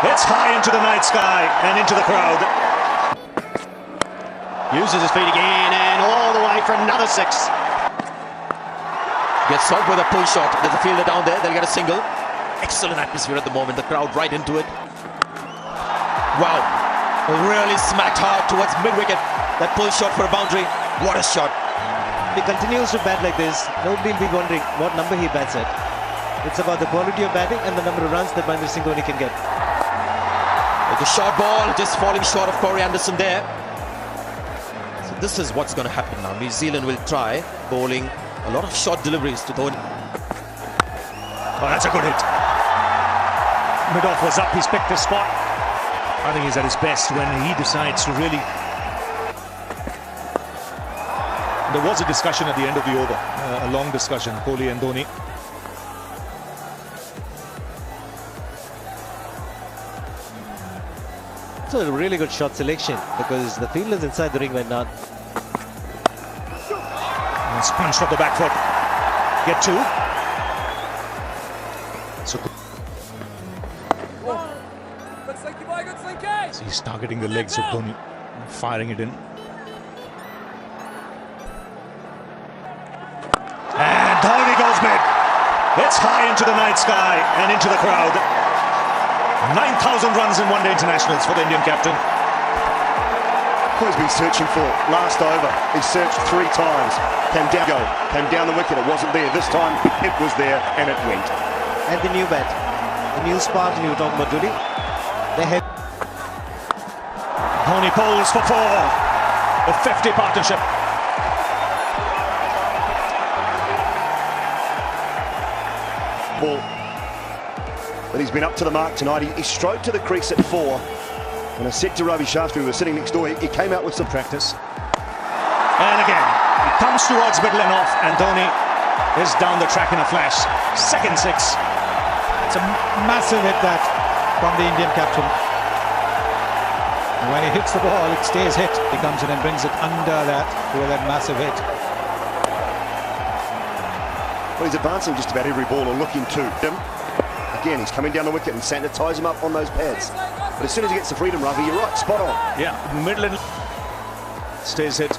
It's high into the night sky and into the crowd. Uses his feet again and all the way for another six. Gets out with a pull shot. There's a fielder down there. They'll get a single. Excellent atmosphere at the moment. The crowd right into it. Wow. Really smacked hard towards mid-wicket. That pull shot for a boundary. What a shot. If he continues to bat like this, nobody will be wondering what number he bats at. It's about the quality of batting and the number of runs that Mahendra Singh Dhoni can get. Like a short ball, just falling short of Corey Anderson there. So this is what's going to happen now. New Zealand will try bowling a lot of short deliveries to Dhoni. Oh, that's a good hit. Mid-off was up, he's picked his spot. I think he's at his best when he decides to really... There was a discussion at the end of the over, a long discussion, Kohli and Dhoni. It's a really good shot selection because the fielders inside the ring went down. And it's punched off the back foot. Get two. So he's targeting the legs of Dhoni, firing it in. And Dhoni goes mid. It's high into the night sky and into the crowd. 9,000 runs in one-day internationals for the Indian captain. Who he's been searching for last over. He searched 3 times. Came down the wicket. It wasn't there. This time it was there and it went. And the new bat, the new spark you were talking about, Judy. They had Dhoni bowls for 4. The 50 partnership. Ball. But he's been up to the mark tonight. He strode to the crease at 4. And I said to Ravi Shastri, who was sitting next door, he came out with some practice. And again, he comes towards middle and off, and Dhoni is down the track in a flash. Second 6. It's a massive hit that from the Indian captain. And when he hits the ball, it stays hit. He comes in and brings it under that with that massive hit. Well, he's advancing just about every ball or looking to him. Again, he's coming down the wicket and starting to ties him up on those pads. But as soon as he gets the freedom, Ravi, you're right, spot on. Yeah, middle and stays hit.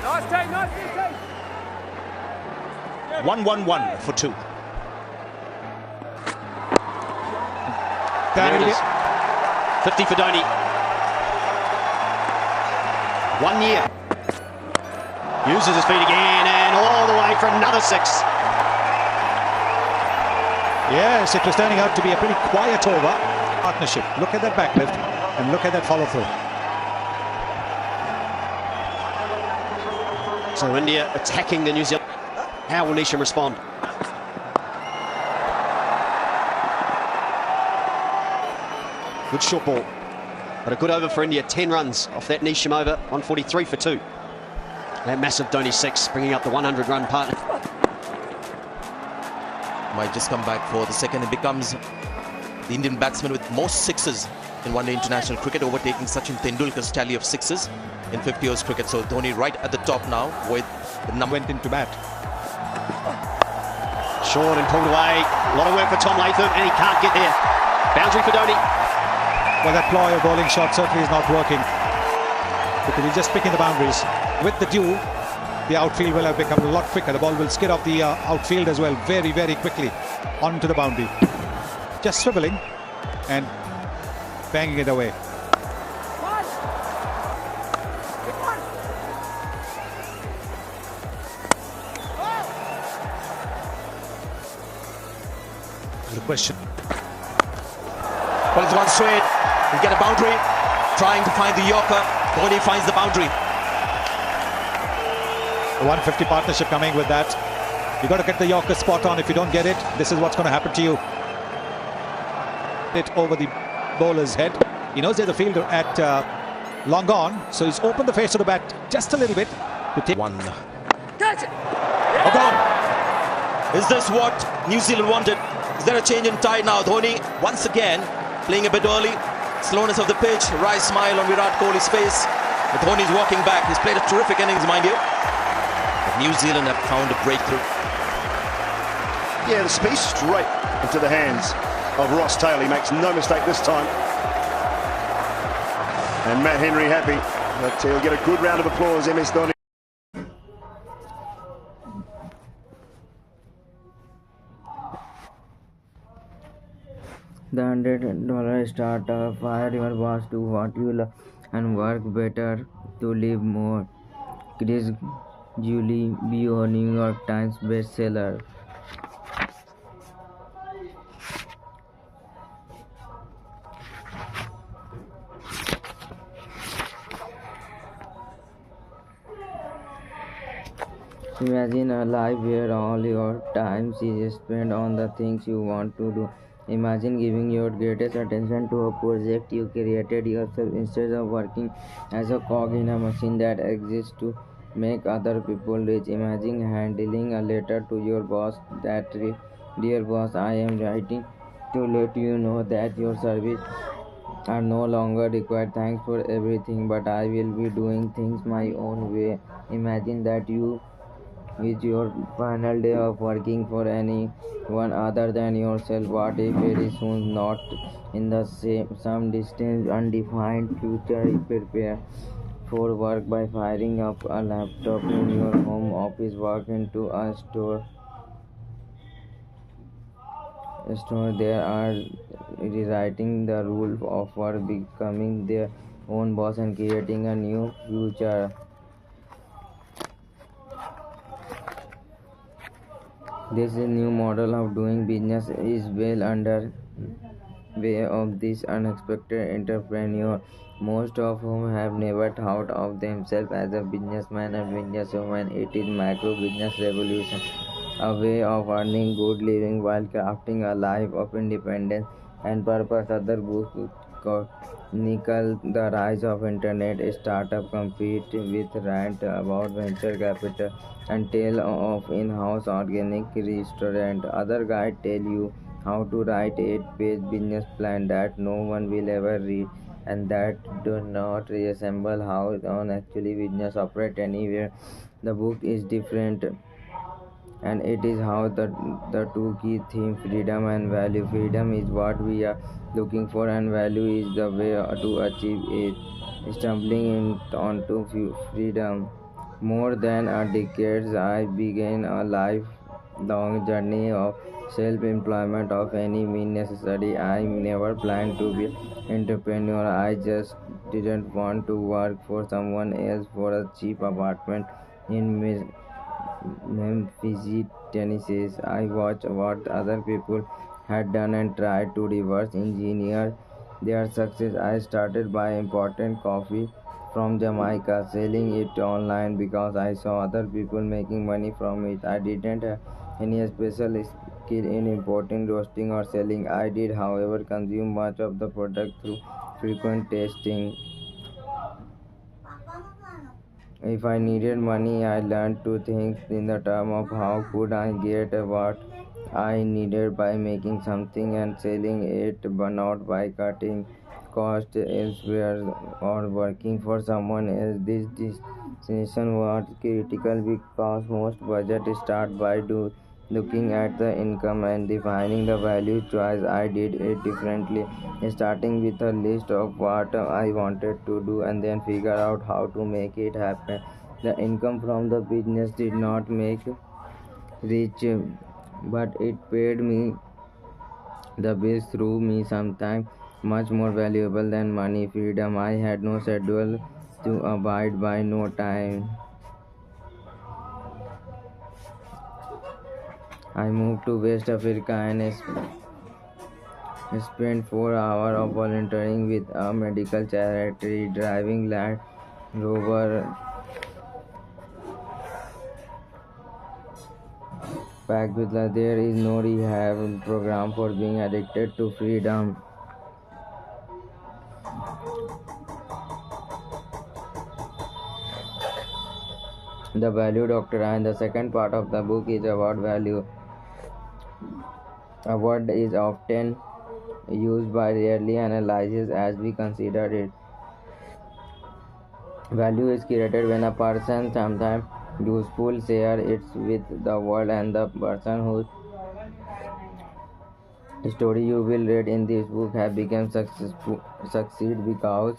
Nice take. 1-1-1 for 2. There it is. 50 for Dhoni. 1 year. Uses his feet again and all the way for another six. Yes, it was turning out to be a pretty quiet over. Partnership. Look at that backlift and look at that follow through. So India attacking the New Zealand. How will Neesham respond? Good short ball. But a good over for India. 10 runs off that Neesham over. 143 for 2. That massive Dhoni 6 bringing up the 100-run partner. Might just come back for the second. It becomes the Indian batsman with most 6s in one-day international cricket, overtaking Sachin Tendulkar's tally of 6s in 50 overs cricket. So Dhoni right at the top now with the number. Went into bat. Short and pulled away. A lot of work for Tom Latham and he can't get there. Boundary for Dhoni. Well, that ploy of bowling shot certainly is not working because he's just picking the boundaries. With the dew, the outfield will have become a lot quicker. The ball will skid off the outfield as well very, very quickly onto the boundary. Just swiveling and banging it away. The question. Well, it's one straight. He'll get a boundary. Trying to find the Yorker. Dhoni finds the boundary. The 150 partnership coming with that. You got to get the Yorker spot on. If you don't get it, this is what's going to happen to you. It over the bowler's head. He knows there's a fielder at long on, so he's opened the face of the bat just a little bit to take One. Catch it! Gone. Is this what New Zealand wanted? Is there a change in tide now? Dhoni once again playing a bit early. Slowness of the pitch. Wry smile on Virat Kohli's face. But Dhoni's walking back. He's played a terrific innings, mind you. But New Zealand have found a breakthrough. Yeah, the space straight into the hands of Ross Taylor. He makes no mistake this time. And Matt Henry happy, but he'll get a good round of applause, MSD. The $100 startup: fire your boss, do what you love, and work better to live more. Chris Julio, New York Times bestseller. Imagine a life where all your time is spent on the things you want to do. Imagine giving your greatest attention to a project you created yourself instead of working as a cog in a machine that exists to make other people rich. Imagine handling a letter to your boss that Dear boss, I am writing to let you know that your service are no longer required. Thanks for everything, but I will be doing things my own way. Imagine that you is your final day of working for anyone other than yourself. What if very soon, not in the some distant undefined future, you prepare for work by firing up a laptop in your home office, walk into a store there are rewriting the rule of work, becoming their own boss and creating a new future. This new model of doing business is well under way of this unexpected entrepreneur, most of whom have never thought of themselves as a businessman or businesswoman. It is micro business revolution, a way of earning good living while crafting a life of independence and purpose. Other books chronicle the rise of internet startup, compete with rant about venture capital, and tale of in-house organic restaurant. Other guide tell you how to write 8-page business plan that no one will ever read and that do not resemble how an actually business operate anywhere. The book is different, and it is how the two key themes, freedom and value. Freedom is what we are looking for, and value is the way to achieve it. Stumbling onto freedom more than a decade, I began a lifelong journey of self-employment of any means necessary. I never planned to be entrepreneur. I just didn't want to work for someone else for a cheap apartment in Memphis, Tennessee. I watched what other people had done and tried to reverse engineer their success. I started by importing coffee from Jamaica, selling it online because I saw other people making money from it. I didn't have any special skill in importing, roasting, or selling. I did, however, consume much of the product through frequent tasting. If I needed money, I learned to think in the term of how could I get what I needed by making something and selling it, but not by cutting costs elsewhere or working for someone else. This distinction was critical because most budgets start by looking at the income and defining the value choice. I did it differently, starting with a list of what I wanted to do and then figure out how to make it happen. The income from the business did not make rich, but it paid me the bills through me, sometimes much more valuable than money. Freedom: I had no schedule to abide by, no time. I moved to West Africa and spent 4 hours of volunteering with a medical charity, driving Land Rover packed with love. There is no rehab program for being addicted to freedom. The value doctor, and the second part of the book is about value. A word is often used but rarely analyzed as we consider it. Value is created when a person, sometimes useful, share it with the world, and the person whose story you will read in this book have become succeed because